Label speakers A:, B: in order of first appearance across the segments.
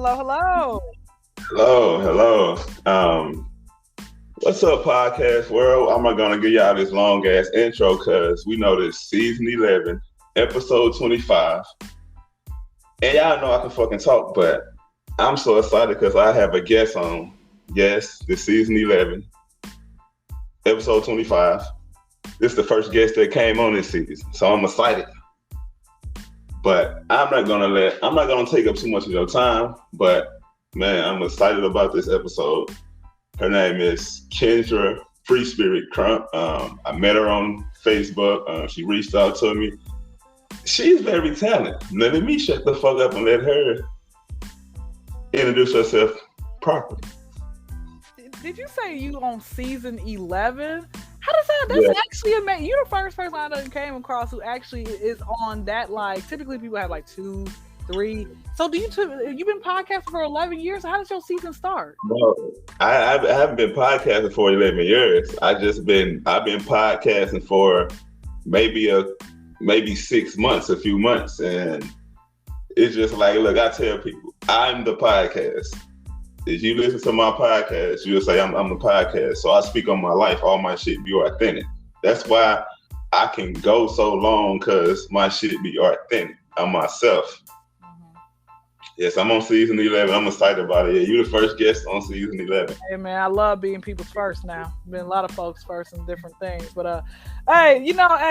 A: Hello, hello.
B: Hello. What's up, podcast world? I'm not gonna give y'all this long ass intro because we know this season 11, episode 25. And y'all know I can fucking talk, but I'm so excited because I have a guest on. Yes, this season 11, episode 25. This is the first guest that came on this season, so I'm excited. But I'm not gonna take up too much of your time, but man, I'm excited about this episode. Her name is Kendra, FreeSpirit Crump. I met her on Facebook. She reached out to me. She's very talented. Let me shut the fuck up and let her introduce herself properly.
A: Did you say you on season 11? How does that? That's actually amazing. You're the first person I came across who actually is on that. Like, typically people have like 2, 3. So you've been podcasting for 11 years? How does your season start?
B: No, I haven't been podcasting for 11 years. I've been podcasting for maybe 6 months, a few months, and it's just like, look, I tell people, I'm the podcast. If you listen to my podcast, you'll say I'm the podcast. So I speak on my life. All my shit be authentic. That's why I can go so long, because my shit be authentic. I'm myself. Yes, I'm on season 11. I'm excited about it. Yeah, you're the first guest on season 11.
A: Hey, man, I love being people's first now. Been a lot of folks first in different things. But, hey,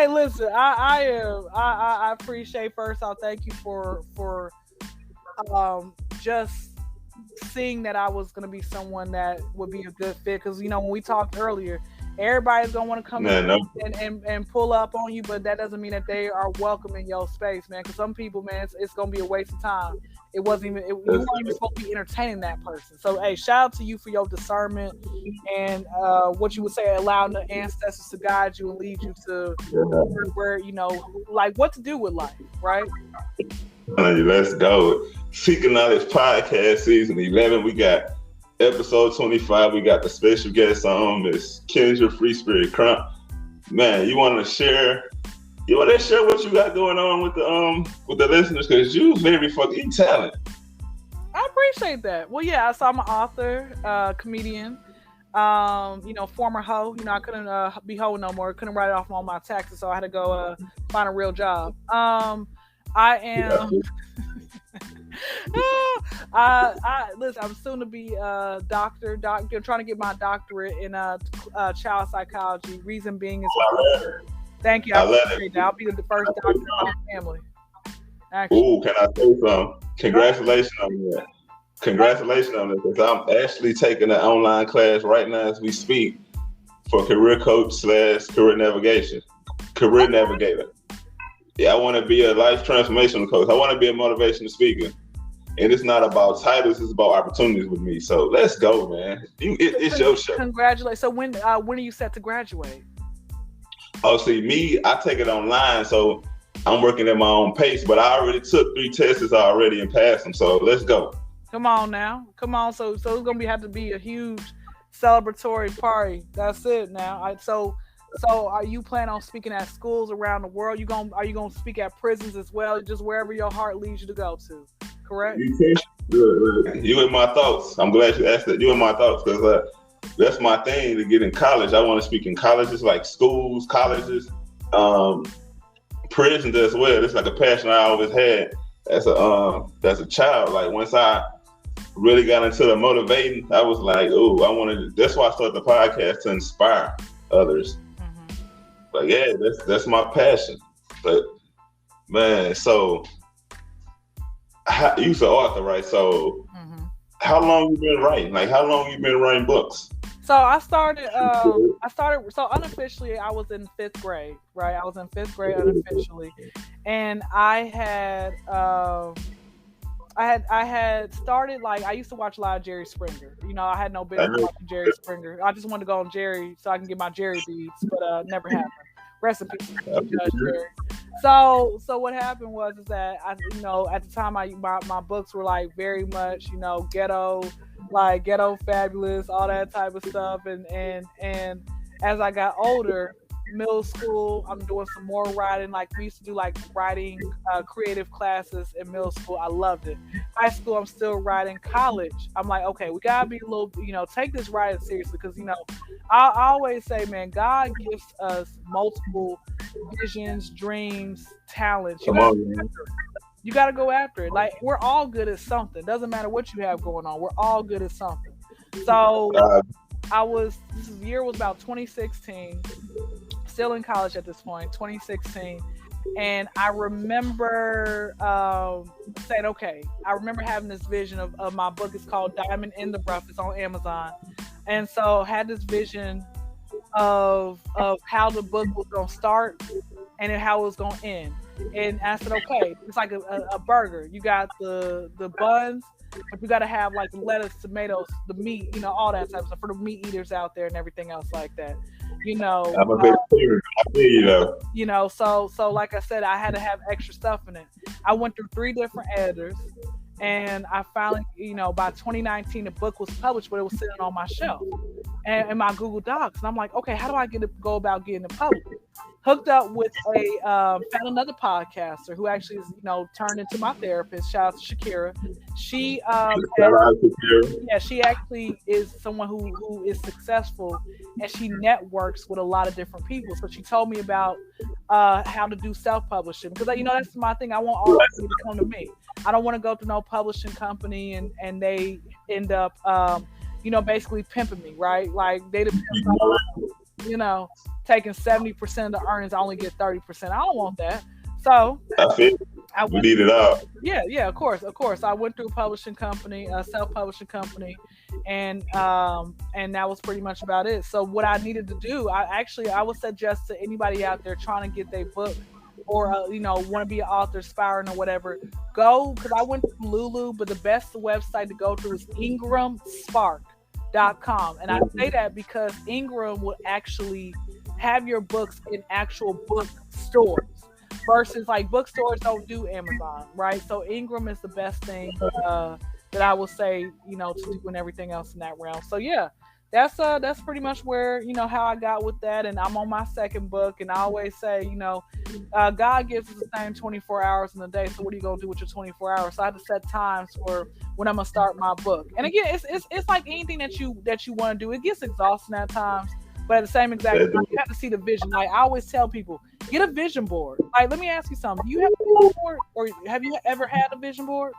A: listen, I appreciate, first, I'll thank you for just seeing that I was going to be someone that would be a good fit. Because, when we talked earlier, everybody's going to want to come in and pull up on you, but that doesn't mean that they are welcome in your space, man. Because some people, man, it's going to be a waste of time. You weren't even supposed to be entertaining that person. So, hey, shout out to you for your discernment and what you would say, allowing the ancestors to guide you and lead you to where, like what to do with life, right?
B: Let's go. Seeking Knowledge Podcast Season 11. We got episode 25. We got the special guest on, Miss Kendra, FreeSpirit Crump. Man, you want to share what you got going on with the listeners, because you very fucking talented.
A: I appreciate that. Well, yeah, so I'm an author, comedian, former hoe. I couldn't be hoe no more. Couldn't write it off on my taxes, so I had to go find a real job. I am. Listen, I'm soon to be a doctor. I'm trying to get my doctorate in child psychology. Reason being is. Thank you. I appreciate that. I'll be the first doctor in my family.
B: Ooh, can I say something? Congratulations on that. Congratulations on that, because I'm actually taking an online class right now as we speak for career coach / career navigation. Career navigator. Yeah, I want to be a life transformational coach. I want to be a motivational speaker. And it's not about titles, it's about opportunities with me. So let's go, man. It's your show.
A: Congratulations. So when are you set to graduate?
B: Oh, see, me, I take it online, so I'm working at my own pace, but I already took 3 tests already and passed them, so let's go.
A: Come on now. Come on. So it's going to have to be a huge celebratory party. That's it now. So are you planning on speaking at schools around the world? Are you going to speak at prisons as well, just wherever your heart leads you to go to, correct?
B: You in my thoughts. I'm glad you asked that. You in my thoughts, because that's my thing to get in college. I want to speak in colleges, like schools, colleges, prisons as well. It's like a passion I always had as a child. Like once I really got into the motivating, I was like, oh, that's why I started the podcast, to inspire others. Mm-hmm. But yeah, that's my passion. But man, so you're an author, right? So how long you been writing? Like, how long you been writing books?
A: So I started, so unofficially, I was in 5th grade, right? I was in 5th grade unofficially. And I had started, like, I used to watch a lot of Jerry Springer. I had no business watching Jerry Springer. I just wanted to go on Jerry so I can get my Jerry beads, but never happened. Rest in peace, Jerry. So what happened was that I, at the time my books were like very much, ghetto, like ghetto fabulous, all that type of stuff. And as I got older, middle school, I'm doing some more writing. Like we used to do like writing creative classes in middle school. I loved it. High school, I'm still writing. College, I'm like, okay, we gotta be a little, take this writing seriously because I always say, man, God gives us multiple visions, dreams, talents. You gotta go after it. Like we're all good at something. Doesn't matter what you have going on. We're all good at something. So this year was about 2016, still in college at this point, 2016. And I remember saying, okay, I remember having this vision of my book. It's called Diamond in the Rough. It's on Amazon. And so I had this vision of how the book was going to start and then how it was going to end. And I said, okay, it's like a burger. You got the buns, but you got to have like lettuce, tomatoes, the meat, all that type of stuff for the meat eaters out there and everything else like that.
B: I'm a vegetarian.
A: So like I said, I had to have extra stuff in it. I went through 3 different editors, and I finally, by 2019, the book was published, but it was sitting on my shelf and in my Google Docs. And I'm like, okay, how do I go about getting it published? Hooked up with found another podcaster who actually is, turned into my therapist. Shout out to Shakira. She actually is someone who is successful, and she networks with a lot of different people. So she told me about how to do self-publishing, because that's my thing. I want all of you to come to me. I don't want to go to no publishing company and they end up basically pimping me, right? Like they taking 70% of the earnings, I only get 30%. I don't want that. So
B: we need it all.
A: Yeah, of course. I went through a publishing company, a self-publishing company, and that was pretty much about it. So what I needed to do, I would suggest to anybody out there trying to get their book or want to be an author, aspiring or whatever, go, because I went to Lulu, but the best website to go to is ingramspark.com. And I say that because Ingram will actually have your books in actual bookstores versus like bookstores don't do Amazon, right? So Ingram is the best thing that I will say, to do and everything else in that realm. So yeah, that's pretty much where, how I got with that. And I'm on my second book, and I always say, God gives us the same 24 hours in a day. So what are you going to do with your 24 hours? So I have to set times for when I'm going to start my book. And again, it's like anything that you want to do. It gets exhausting at times, but at the same exact time, you have to see the vision. Like I always tell people, get a vision board. Like, let me ask you something. Do you have a vision board, or have you ever had a vision board?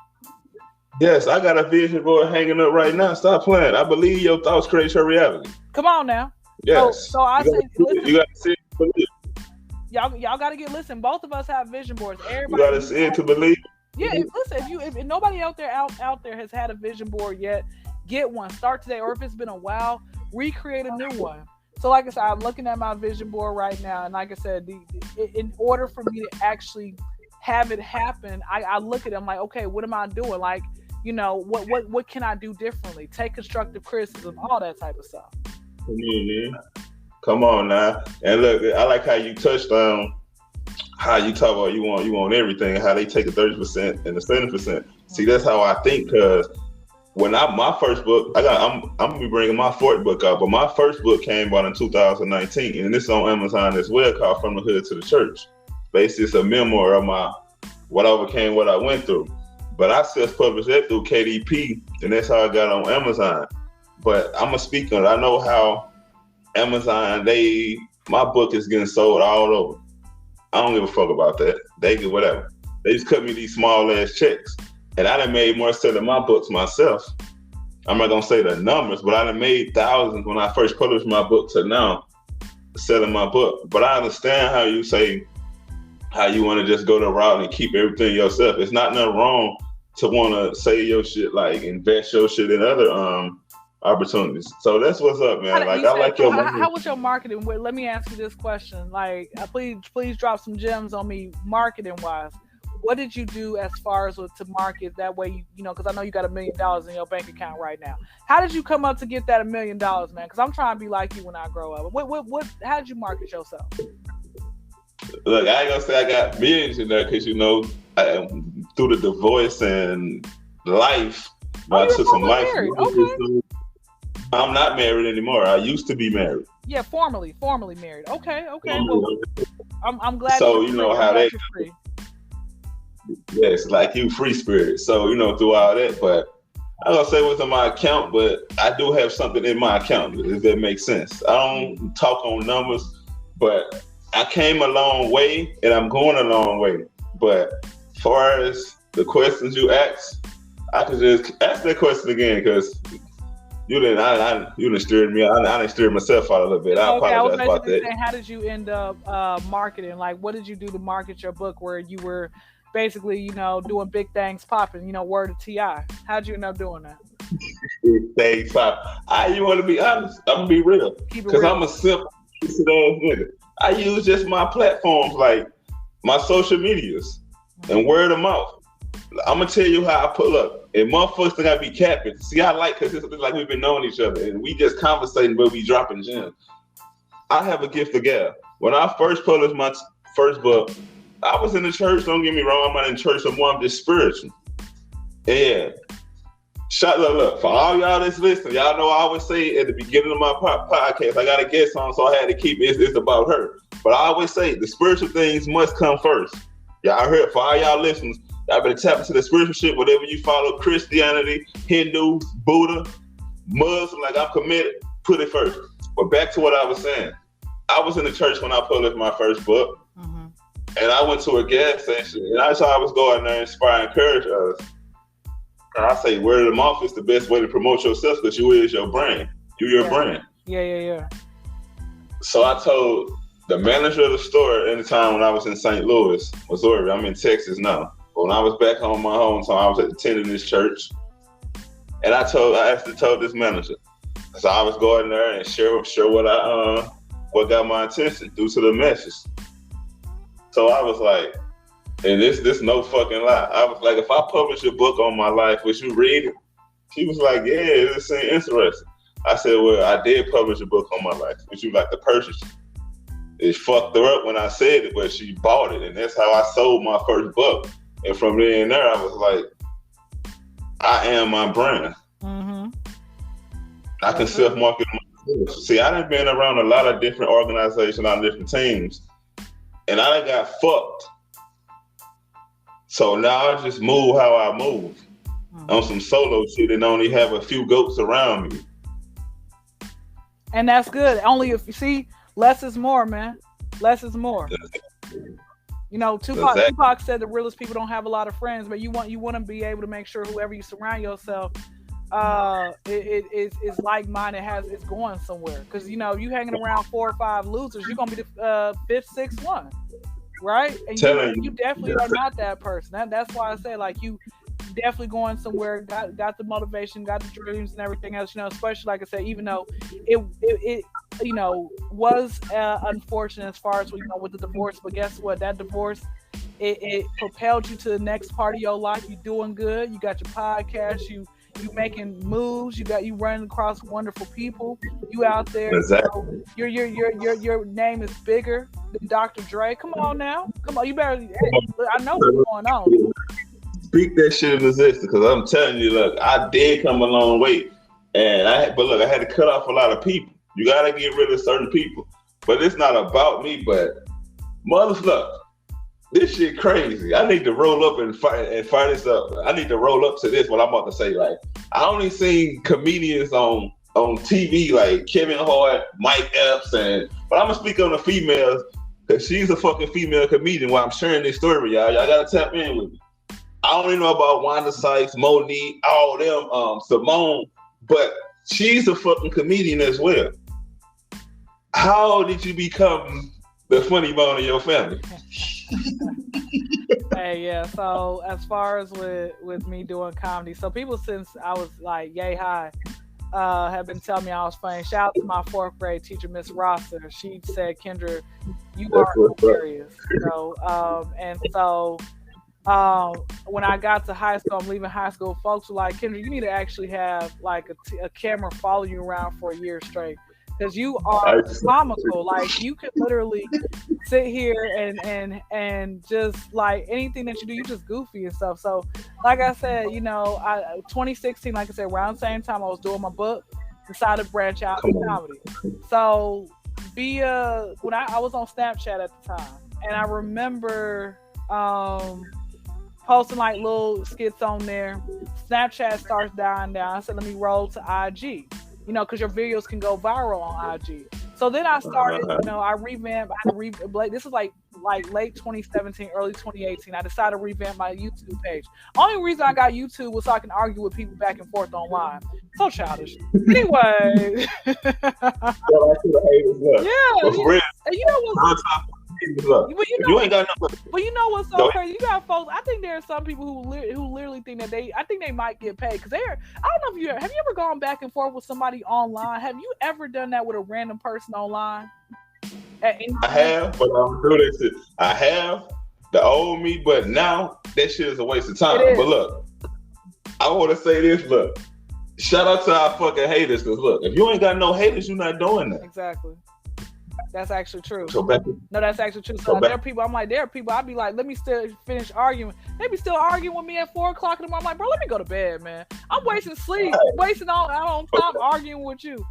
B: Yes, I got a vision board hanging up right now. Stop playing. I believe your thoughts create your reality.
A: Come on now.
B: Yes.
A: So I say, listen,
B: you got to see it to believe.
A: Y'all got to listen. Both of us have vision boards. Everybody.
B: You got to see it to believe.
A: Yeah, listen. If nobody out there has had a vision board yet, get one. Start today, or if it's been a while, recreate a new one. So like I said, I'm looking at my vision board right now, and like I said, in order for me to actually have it happen, I look at it, I'm like, okay, what am I doing? Like, what can I do differently? Take constructive criticism, all that type of stuff.
B: Mm-hmm. Come on now. And look, I like how you touched on how you talk about you want everything, how they take the 30% and the 70%. See, that's how I think, because when my first book, I'm gonna be bringing my fourth book out, but my first book came out in 2019, and it's on Amazon as well, called From the Hood to the Church. Basically, it's a memoir of what I overcame, what I went through. But I self-published that through KDP, and that's how I got on Amazon. But I'm gonna speak on it. I know how Amazon, my book is getting sold all over. I don't give a fuck about that. They get whatever. They just cut me these small ass checks. And I done made more selling my books myself. I'm not gonna say the numbers, but I done made thousands when I first published my book to now selling my book. But I understand how you say how you want to just go the route and keep everything yourself. It's not nothing wrong to want to say your shit, like invest your shit in other opportunities. So that's what's up, man. Like I like your marketing.
A: How was your marketing? Let me ask you this question. Like, please drop some gems on me, marketing wise. What did you do as far as to market that way? Because I know you got $1 million in your bank account right now. How did you come up to get that $1 million, man? Because I'm trying to be like you when I grow up. How did you market yourself?
B: Look, I ain't gonna say I got millions in there, because through the divorce and life, I took some life.
A: Okay.
B: I'm not married anymore. I used to be married.
A: Yeah, formally married. Okay. Well, I'm glad.
B: So you know how that.
A: Free.
B: Yes, like you, FreeSpirit. So through all that, but I'm gonna say what's on my account, but I do have something in my account. If that makes sense, I don't talk on numbers, but I came a long way, and I'm going a long way. But as far as the questions you asked, I could just ask that question again because you didn't steer me. I didn't steer myself out a little bit. I apologize about that.
A: Saying, how did you end up marketing? Like, what did you do to market your book where you were basically, doing big things popping, word of T.I.? How'd you end up doing that?
B: Big things popping. You want to be honest? I'm going to be real. Because I'm a simple nigga. I use just my platforms, like my social medias and word of mouth. I'm going to tell you how I pull up. And motherfuckers think I be capping. See, I like, because it's like we've been knowing each other. And we just conversating, but we dropping gems. I have a gift of gab. When I first published my first book, I was in the church. Don't get me wrong. I'm not in church no more. I'm just spiritual. And look, for all y'all that's listening, y'all know I always say at the beginning of my podcast, I got a guest on, so I had to keep it. It's about her. But I always say the spiritual things must come first. Y'all heard, for all y'all listeners, y'all better tap into the spiritual shit, whatever you follow, Christianity, Hindu, Buddha, Muslim, like I'm committed, put it first. But back to what I was saying. I was in the church when I published my first book. And I went to a gas station, and I saw I was going there and inspire and encourage others. And I say, word of mouth is the best way to promote yourself because you is your brand. You're your brand.
A: Yeah.
B: So I told the manager of the store at the time when I was in St. Louis, Missouri. I'm in Texas now. But when I was back home, my hometown, I was attending this church. And I actually told this manager. So I was going there and share what got my attention due to the message. So I was like, and this no fucking lie. I was like, if I publish a book on my life, would you read it? She was like, yeah, it seems interesting. I said, well, I did publish a book on my life. Would you like to purchase it? It fucked her up when I said it, but she bought it. And that's how I sold my first book. And from there and there, I was like, I am my brand. I can self-market myself. See, I done been around a lot of different organizations, a lot of different teams. And I done got fucked. So now I just move how I move. On some solo shit and only have a few goats around me.
A: And that's good. Only if you see, less is more, man. Less is more. Tupac said the realest people don't have a lot of friends, but you want to be able to make sure whoever you surround yourself is like-minded, is going somewhere. Because you hanging around 4 or 5 losers, you're gonna be the 5th, 6th one, right? And you definitely are not that person. That's why I say, like, you definitely going somewhere, got the motivation, got the dreams and everything else, especially, like I said, even though it was unfortunate as far as with the divorce, but guess what, that divorce it propelled you to the next part of your life. You doing good, you got your podcast, you making moves, you running across wonderful people, you out there.
B: Exactly.
A: Your name is bigger than Dr. Dre. Come on now, you better. I know what's going on.
B: Speak that shit in existence, because I'm telling you, look, I did come a long way, and I had to cut off a lot of people. You gotta get rid of certain people, but it's not about me. But motherfucker, this shit crazy. I need to roll up and fight this up. I need to roll up to this. What I'm about to say, like, I only seen comedians on TV like Kevin Hart, Mike Epps, but I'm gonna speak on the females because she's a fucking female comedian. While I'm sharing this story with y'all gotta tap in with me. I only know about Wanda Sykes, Monique, all them, Simone, but she's a fucking comedian as well. How did you become the funny bone of your family?
A: Hey, yeah. So as far as with me doing comedy, so people since I was like yay high have been telling me I was funny. Shout out to my 4th grade teacher, Miss Rosser. She said, Kendra, you are hilarious. And so. When I got to high school, I'm leaving high school, folks were like, Kendra, you need to actually have like a camera follow you around for a year straight, because you are comical. Like, you could literally sit here and just like anything that you do, you just goofy and stuff. So like I said, 2016, like I said, around the same time I was doing my book, decided to branch out in comedy. So via when I was on Snapchat at the time, and I remember posting like little skits on there. Snapchat starts dying down. I said, let me roll to IG, because your videos can go viral on IG. So then I started, I revamped. This is like late 2017, early 2018. I decided to revamp my YouTube page. Only reason I got YouTube was so I can argue with people back and forth online. So childish. Anyway. Yeah.
B: But for real,
A: and you know what?
B: You ain't got no.
A: But you know what's so crazy? You got folks. I think there are some people who literally think that I think they might get paid because they're. I don't know if have you ever gone back and forth with somebody online? Have you ever done that with a random person online?
B: I have, but I'm doing that shit. I have the old me, but now that shit is a waste of time. But look, I want to say this. Look, shout out to our fucking haters. Because look, if you ain't got no haters, you're not doing that.
A: Exactly. That's actually true.
B: No,
A: that's actually true. So there are people. I'd be like, let me still finish arguing. They be still arguing with me at 4:00 in the morning. I'm like, bro, let me go to bed, man. I'm wasting sleep, wasting all time arguing with you.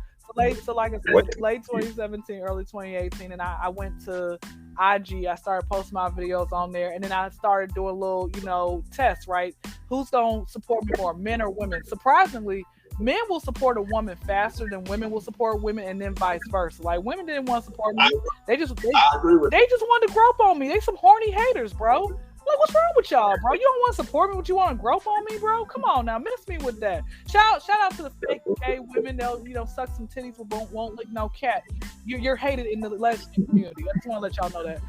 A: So like I said, late 2017, early 2018, and I went to IG. I started posting my videos on there, and then I started doing little, tests. Right? Who's gonna support me more, men or women? Surprisingly, men will support a woman faster than women will support women, and then vice versa. Like women didn't want to support me; they just wanted to grope on me. They some horny haters, bro. Like, what's wrong with y'all, bro? You don't want to support me, but you want to grope on me, bro? Come on now, miss me with that. Shout out to the fake gay women. They'll suck some titties but won't lick no cat. You're hated in the lesbian community. I just want to let y'all know that.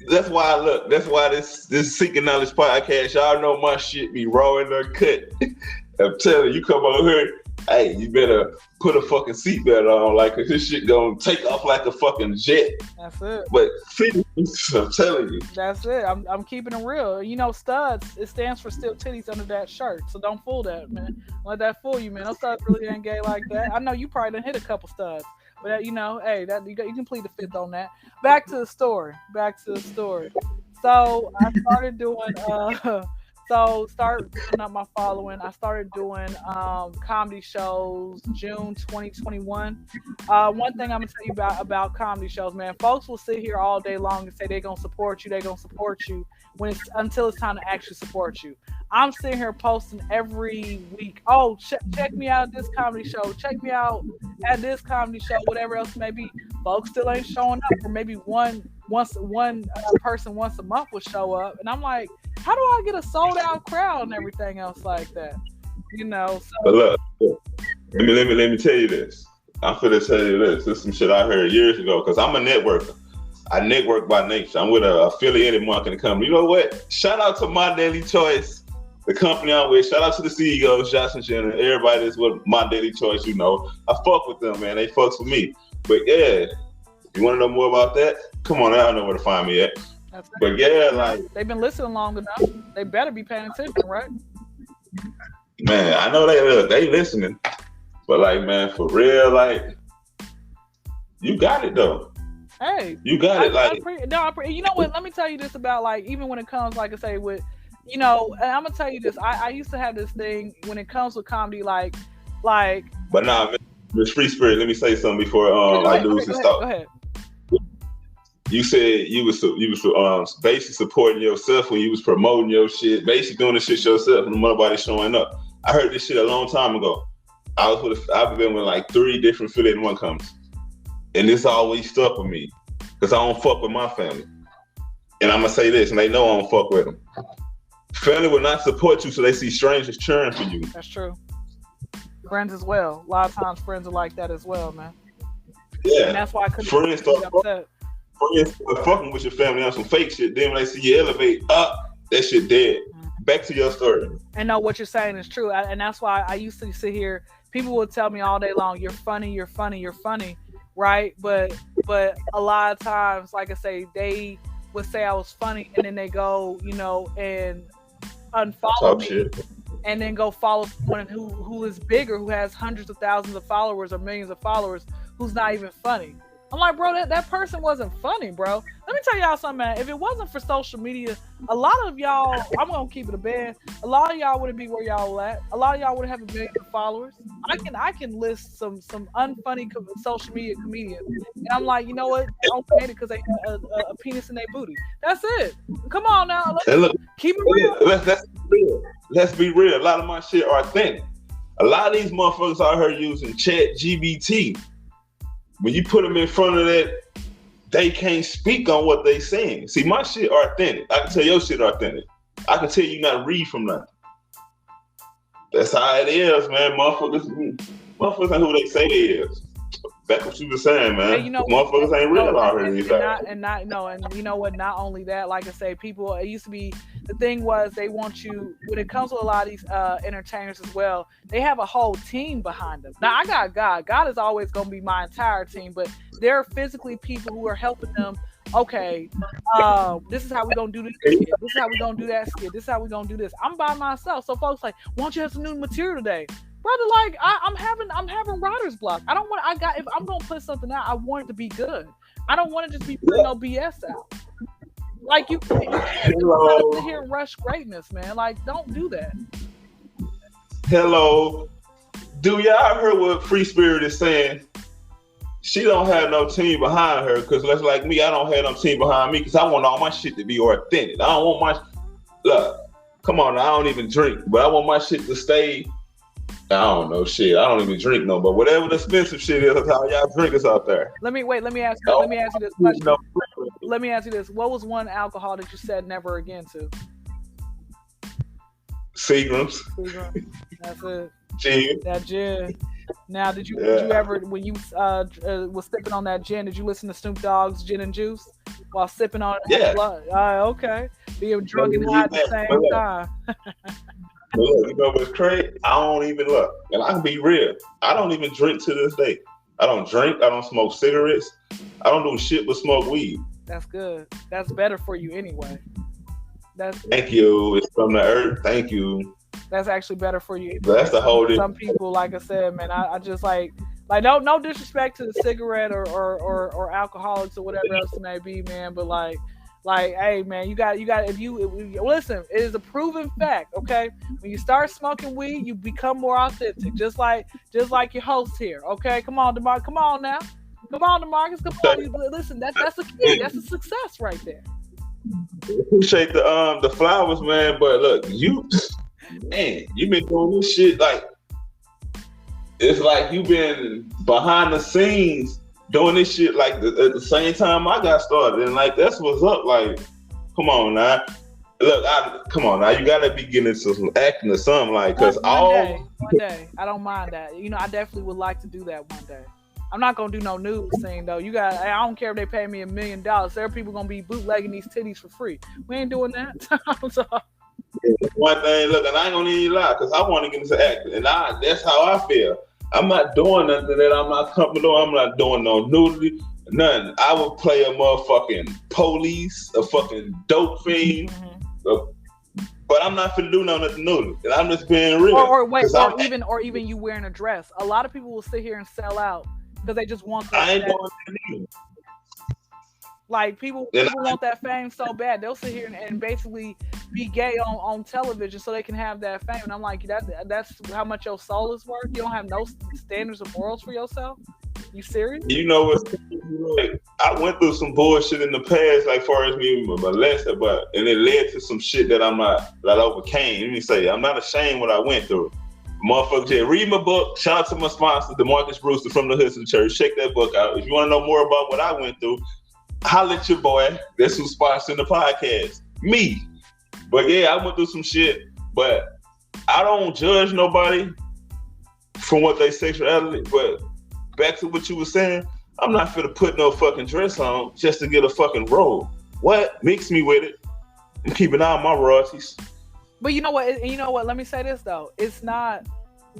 B: That's why this Seeking Knowledge podcast, y'all know my shit be raw and uncut. I'm telling you, come on here. Hey, you better put a fucking seatbelt on, like, cause this shit gonna take off like a fucking jet.
A: That's it.
B: But I'm telling you.
A: That's it. I'm keeping it real. Studs, it stands for still titties under that shirt. So don't fool that, man. Don't let that fool you, man. Those studs really ain't gay like that. I know you probably done hit a couple studs. But hey, that you can plead the fifth on that. Back to the story. So I started doing start building up my following. I started doing comedy shows June 2021. One thing I'm gonna tell you about comedy shows, man. Folks will sit here all day long and say they're gonna support you, until it's time to actually support you. I'm sitting here posting every week. Oh, check me out at this comedy show. Check me out at this comedy show. Whatever else it may be. Folks still ain't showing up, or maybe one person once a month will show up, and I'm like, how do I get a sold out crowd and everything else like that? So.
B: But look, let me tell you this. I'm finna tell you this. This is some shit I heard years ago, because I'm a networker. I network by nature. I'm with an affiliated marketing company. You know what? Shout out to My Daily Choice, the company I'm with. Shout out to the CEOs, Johnson Jenner, everybody that's with My Daily Choice. I fuck with them, man. They fucks with me. But yeah, you want to know more about that? Come on, I don't know where to find me at. But yeah, like,
A: they've been listening long enough. They better be paying attention, right?
B: Man, I know they listening. But like, man, for real, like, you got it though.
A: Hey,
B: you got it.
A: You know what? Let me tell you this about, like, even when it comes, like I say, with, and I'm gonna tell you this. I used to have this thing when it comes with comedy, like.
B: But nah, Miss FreeSpirit, let me say something before I do some stuff.
A: Go ahead.
B: You said you was basically supporting yourself when you was promoting your shit, basically doing the shit yourself, and nobody showing up. I heard this shit a long time ago. I've been with like 3 different affiliate one companies, and this always stuck with me because I don't fuck with my family. And I'm gonna say this, and they know I don't fuck with them. Family will not support you, so they see strangers cheering for you.
A: That's true. Friends as well. A lot of times, friends are like that as well, man.
B: Yeah.
A: And that's why I couldn't
B: friends start fucking with your family on some fake shit. Then when they see you elevate up, that shit dead. Back to your story.
A: And no, what you're saying is true. And that's why I used to sit here. People would tell me all day long, "You're funny, you're funny, you're funny," right? But a lot of times, like I say, they would say I was funny, and then they go, and unfollow me. Shit. And then go follow someone who is bigger, who has hundreds of thousands of followers or millions of followers, who's not even funny. I'm like, bro, that person wasn't funny, bro. Let me tell y'all something, man. If it wasn't for social media, a lot of y'all, I'm gonna keep it a bed. A lot of y'all wouldn't be where y'all at. A lot of y'all would have 1 million followers. I can list some unfunny social media comedians, and I'm like, you know what? They don't made it because they had a penis in their booty. That's it. Come on now, keep it real.
B: Let's be real. A lot of my shit are authentic. A lot of these motherfuckers out here using Chat GBT. When you put them in front of that, they can't speak on what they saying. See, my shit authentic. I can tell your shit authentic. I can tell you not read from nothing. That's how it is, man. Motherfuckers ain't who they say they is. That's what you were saying, man.
A: Hey, you know,
B: motherfuckers ain't real out here.
A: And you know what? Not only that, like I say, people. It used to be the thing was they want you when it comes to a lot of these entertainers as well. They have a whole team behind them. Now I got God. God is always going to be my entire team, but there are physically people who are helping them. Okay, this is how we're gonna do this skit. This is how we're gonna do that skit. This is how we're gonna do this. I'm by myself, so folks like, why don't you have some new material today? Brother, like I'm having writer's block. I don't want. If I'm gonna put something out, I want it to be good. I don't want to just be putting no BS out. Like you can't sit here and rush greatness, man. Like, don't do that.
B: Hello, do y'all heard what FreeSpirit is saying? She don't have no team behind her because that's like me. I don't have no team behind me because I want all my shit to be authentic. I don't want my look. Come on, I don't even drink, but I want my shit to stay. I don't know shit. I don't even drink no, but whatever the expensive shit is, that's how y'all drinkers out there.
A: Let me ask you this question. Let me ask you this. What was one alcohol that you said never again to?
B: Seagrams.
A: That's it.
B: Gin.
A: That gin. Now, did you ever, when you was sipping on that gin, did you listen to Snoop Dogg's Gin and Juice while sipping on it?
B: Yeah.
A: Okay. Being drunk and high at the same time.
B: Look, you know what's crazy? I don't even look, and I can be real. I don't even drink to this day. I don't drink. I don't smoke cigarettes. I don't do shit but smoke weed.
A: That's good. That's better for you anyway.
B: Thank you. It's from the earth. Thank you.
A: That's actually better for you.
B: But that's the whole thing.
A: Some people, like I said, man, I just like no disrespect to the cigarette or alcoholics or whatever else it may be, man, but like, hey, man, you got if you listen, it is a proven fact, okay? When you start smoking weed, you become more authentic, just like your host here, okay? Come on, DeMarcus, come on, DeMarcus, come on. Listen, that's a key, that's a success right there.
B: Appreciate the flowers, man, but look, you've been doing this shit like it's like you've been behind the scenes doing this shit like at the same time I got started, and like that's what's up. Like, come on now, look, come on now, you gotta be getting into some acting or something, like, cause
A: one day, I don't mind that. You know, I definitely would like to do that one day. I'm not gonna do no news thing though. I don't care if they pay me $1 million. There are people gonna be bootlegging these titties for free. We ain't doing that. So,
B: one thing, look, and I ain't gonna even lie, cause I want to get into acting, and that's how I feel. I'm not doing nothing that I'm not comfortable. I'm not doing no nudity, nothing. I would play a motherfucking police, a fucking dope fiend, but I'm not finna do nothing nudity. And I'm just being real.
A: Or even you wearing a dress. A lot of people will sit here and sell out because they just want that.
B: I ain't doing that either.
A: Like people want that fame so bad, they'll sit here and basically be gay on television so they can have that fame. And I'm like, that's how much your soul is worth. You don't have no standards or morals for yourself. You serious?
B: You know what's like? I went through some bullshit in the past, like far as me molested, and it led to some shit that I overcame. Let me say, I'm not ashamed what I went through. Motherfuckers, yeah, read my book. Shout out to my sponsor, DeMarcus Brewster from the Hudson Church. Check that book out. If you want to know more about what I went through, holla at your boy. That's who's sponsoring the podcast. Me. But yeah, I went through some shit, but I don't judge nobody from what they sexuality. But back to what you were saying, I'm not finna put no fucking dress on just to get a fucking role. What? Mix me with it and keep an eye on my royalties.
A: But you know what? Let me say this though. It's not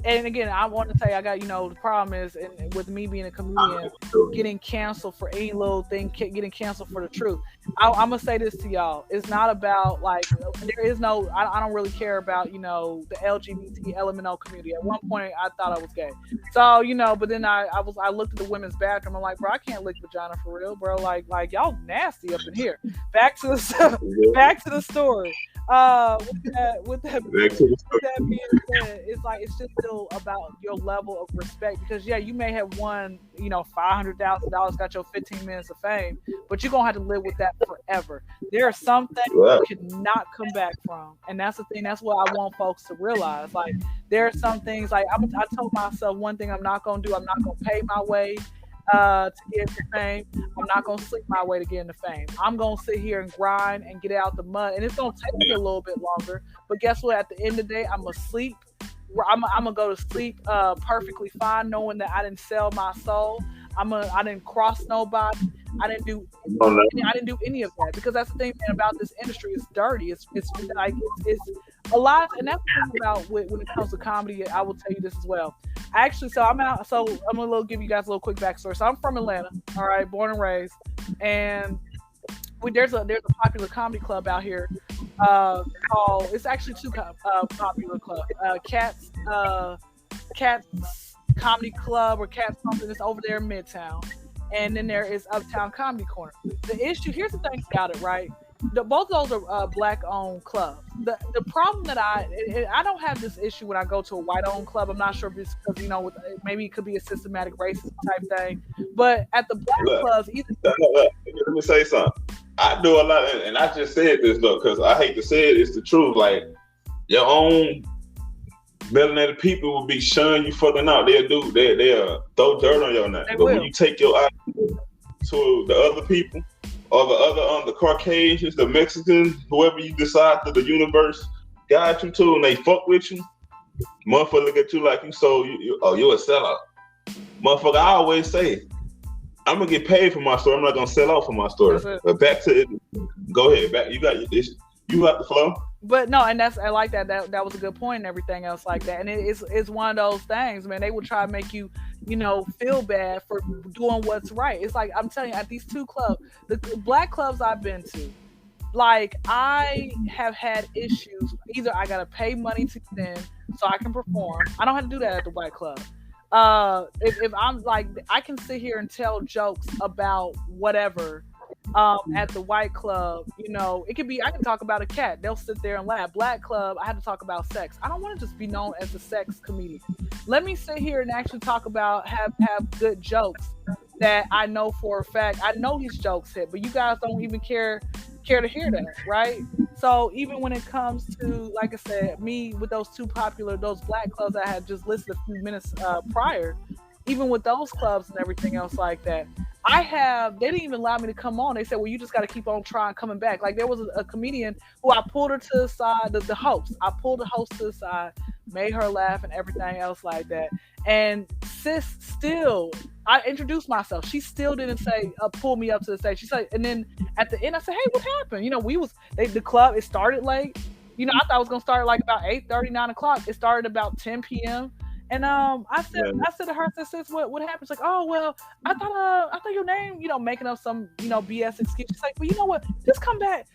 A: and again, I want to say I got, the problem is, and with me being a comedian, getting canceled for any little thing, getting canceled for the truth. I'm gonna say this to y'all: it's not about like there is no. I don't really care about the LGBT LMNO community. At one point, I thought I was gay, so but then I looked at the women's bathroom. I'm like, bro, I can't lick vagina for real, bro. Like y'all nasty up in here. Back to the story. With that being said, it's like it's just still about your level of respect, because you may have won $500,000, got your 15 minutes of fame, but you're gonna have to live with that forever. There are some things you cannot come back from, and that's the thing. That's what I want folks to realize. Like there are some things, like I told myself one thing I'm not gonna do. I'm not gonna pay my way to get the fame. I'm not gonna sleep my way to get into fame. I'm gonna sit here and grind and get out the mud, and it's gonna take me a little bit longer. But guess what? At the end of the day, I'm gonna sleep. I'm gonna go to sleep perfectly fine, knowing that I didn't sell my soul. I didn't cross nobody. I didn't do any of that, because that's the thing, man, about this industry. It's dirty. It's a lot, and that's the thing about when it comes to comedy. I will tell you this as well. I'm gonna give you guys a little quick backstory. So I'm from Atlanta, all right, born and raised, and there's a popular comedy club out here called, it's actually two popular clubs, Cats Comedy Club, or Cats something, that's over there in Midtown, and then there is Uptown Comedy Corner. The issue, here's the thing about it, right? Both of those are black-owned clubs. The problem that I don't have this issue when I go to a white-owned club. I'm not sure if it's because maybe it could be a systematic racism type thing. But at the black clubs,
B: let me say something. I do a lot, and I just said this though, because I hate to say it, it's the truth. Like your own melanated people will be shunning you fucking out. They'll throw dirt on your name. But when you take your eye to the other people, or the other the Caucasians, the Mexicans, whoever you decide that the universe guide you to, and they fuck with you, motherfucker look at you like you you're a sellout. Motherfucker, I always say, I'm gonna get paid for my story. I'm not gonna sell out for my story. But back to it. Go ahead. You got the flow.
A: But no, and I like that. That was a good point and everything else like that. And it's one of those things, man. They will try to make you, feel bad for doing what's right. It's like, I'm telling you, at these two clubs, the black clubs I've been to, like I have had issues. Either I gotta pay money to get in so I can perform. I don't have to do that at the white club. If I'm like, I can sit here and tell jokes about whatever. At the white club, it could be, I can talk about a cat. They'll sit there and laugh. Black club, I had to talk about sex. I don't want to just be known as a sex comedian. Let me sit here and actually talk about, have good jokes that I know for a fact. I know these jokes hit, but you guys don't even care to hear that, right? So even when it comes to, like I said, me with those those black clubs I had just listed a few minutes prior, even with those clubs and everything else like that, they didn't even allow me to come on. They said, well, you just got to keep on trying, coming back. Like there was a comedian who I pulled her to the side, the host. I pulled the host to the side, made her laugh and everything else like that. And sis still, I introduced myself. She still didn't say, pull me up to the stage. She said, and then at the end I said, hey, what happened? The club, it started late. I thought it was going to start like about 8:30, 9 o'clock. It started about 10 p.m. And I said to her, sis, what happened? She's like, oh well, I thought your name, making up some, BS excuse. She's like, well, you know what? Just come back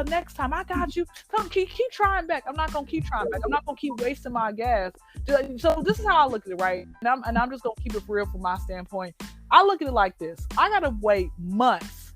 A: next time. I got you. Keep trying back. I'm not gonna keep trying back. I'm not gonna keep wasting my gas. So this is how I look at it, right? And I'm just gonna keep it real from my standpoint. I look at it like this: I gotta wait months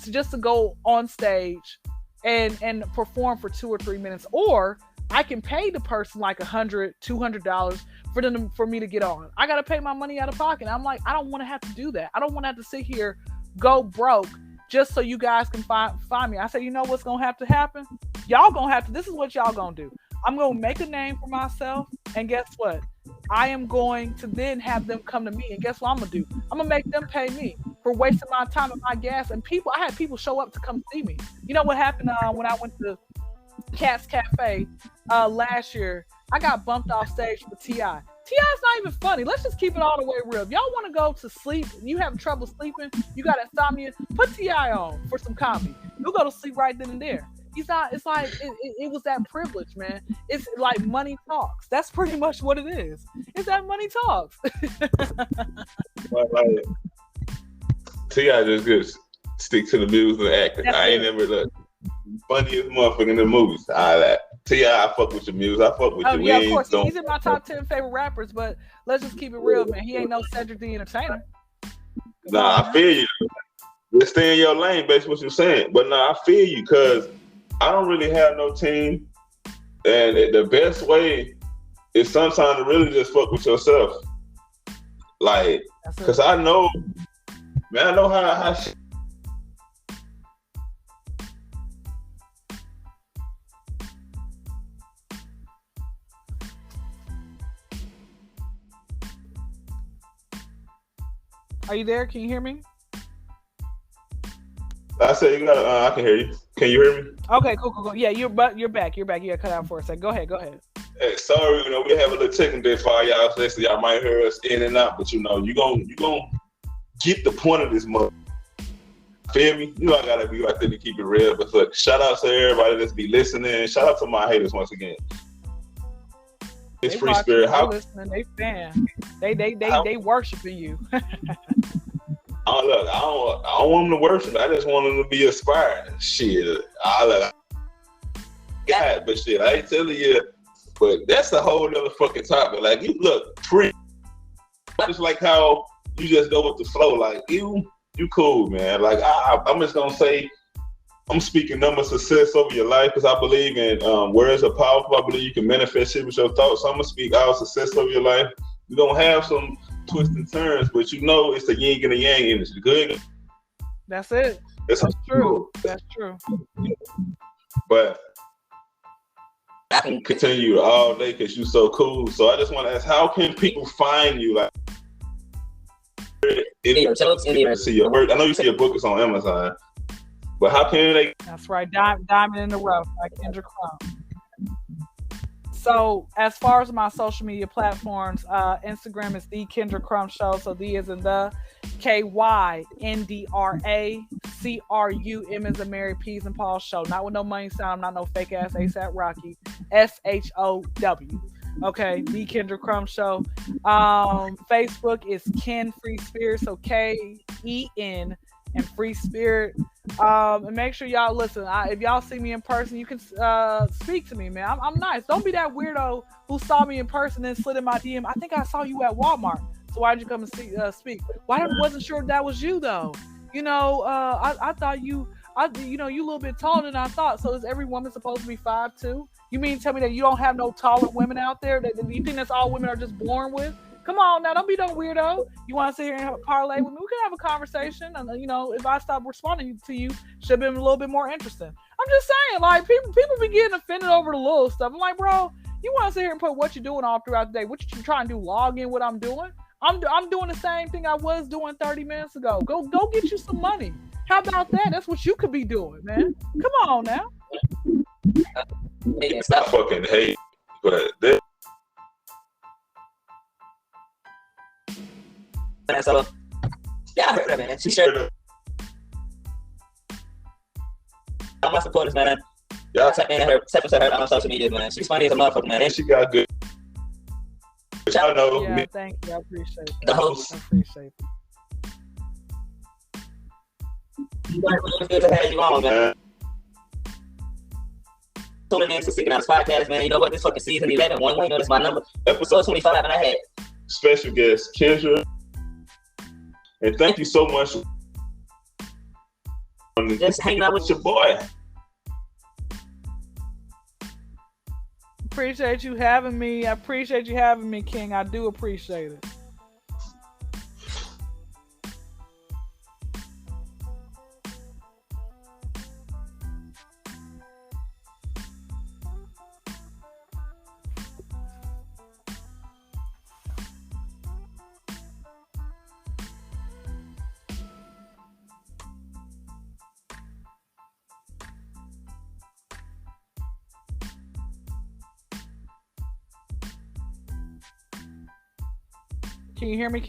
A: just to go on stage and perform for 2 or 3 minutes, or I can pay the person like $100, $200 for me to get on. I got to pay my money out of pocket. I'm like, I don't want to have to do that. I don't want to have to sit here, go broke just so you guys can find me. I said, you know what's going to have to happen? Y'all going to have to, this is what y'all going to do. I'm going to make a name for myself. And guess what? I am going to then have them come to me. And guess what I'm going to do? I'm going to make them pay me for wasting my time and my gas. And I had people show up to come see me. You know what happened when I went to Cat's Cafe last year? I got bumped off stage for T.I. T.I.'s not even funny. Let's just keep it all the way real. If y'all want to go to sleep, you have trouble sleeping, you got insomnia, put T.I. on for some comedy. You'll go to sleep right then and there. He's not. It's like it was that privilege, man. It's like money talks. That's pretty much what it is. It's that money talks.
B: Like, T.I. just good stick to the music and acting. I ain't never looked funniest motherfucker in the movies. T.I. I fuck with your music. I fuck with you.
A: Yeah, of course. He's in my top 10 favorite rappers, but let's just keep it real, man. He ain't no Cedric the Entertainer.
B: I feel you. Just stay in your lane based on what you're saying. But I feel you because I don't really have no team. And the best way is sometimes to really just fuck with yourself. Like, because I know, man, I know how shit.
A: Are you there? Can you hear me?
B: I said you got. I can hear you. Can you hear me?
A: Okay, cool. Yeah, you're back. You're back. You got cut out for a second. Go ahead.
B: Hey, sorry, we have a little technical bit for y'all. So y'all might hear us in and out, but you gonna get the point of this month. Feel me? I gotta be right there to keep it real. But look, shout out to everybody that's be listening. Shout out to my haters once again. It's FreeSpirit.
A: How listening? They fan. They worshiping you.
B: Look, I don't want them to worship. I just want them to be inspired. Shit, God, but shit, I ain't telling you. But that's a whole other fucking topic. Like, you look pretty. It's like how you just go with the flow. Like, you cool, man. Like, I'm just gonna say, I'm speaking number success over your life because I believe in words are powerful. I believe you can manifest shit with your thoughts. So I'm gonna speak our success over your life. You're gonna have some twists and turns, but it's the yin and the yang energy. Good.
A: That's it. That's true. That's true.
B: But I can continue all day because you're so cool. So I just want to ask, how can people find you? Like, see your work. I know you say your book is on Amazon, but how can they?
A: That's right. Diamond in the Rough by Kendra Crump. So as far as my social media platforms, Instagram is the Kendra Crump Show. So the is in the KYNDRACRUM is a Mary P's and Paul Show. Not with no money sign. I'm not no fake ass ASAP Rocky. SHOW. Okay, the Kendra Crump Show. Facebook is Ken FreeSpirit. So KEN and FreeSpirit. And make sure y'all listen. If y'all see me in person, you can speak to me, man. I'm nice. Don't be that weirdo who saw me in person and slid in my DM. I think I saw you at Walmart. So why'd you come and speak? Well, I wasn't sure if that was you though. I thought you a little bit taller than I thought. So is every woman supposed to be 5'2"? You mean tell me that you don't have no taller women out there? That you think that's all women are just born with? Come on now, don't be no weirdo. You want to sit here and have a parlay with me? We can have a conversation. And if I stop responding to you, should have been a little bit more interesting. I'm just saying, like people be getting offended over the little stuff. I'm like, bro, you want to sit here and put what you're doing all throughout the day? What you trying to do? Log in what I'm doing? I'm doing the same thing I was doing 30 minutes ago. Go get you some money. How about that? That's what you could be doing, man. Come on now.
B: I fucking hate, but this.
C: So, yeah, I heard that, man. She shared. I'm my supporters, man.
B: Yeah,
C: her on social media, man. She's funny as a motherfucker, man.
B: And she got good. I know.
A: Yeah, thank you. I appreciate it.
C: The host.
A: I appreciate it.
C: It's good to have you on, man. Tuning in to Seeking Out Podcast, man. You know what? This fucking season 11, one way, that's my number. Episode 25, and I had
B: special guest Kendra. And thank you so much for
C: just hanging out with your boy.
A: Appreciate you having me. I appreciate you having me, King. I do appreciate it. Can you hear me?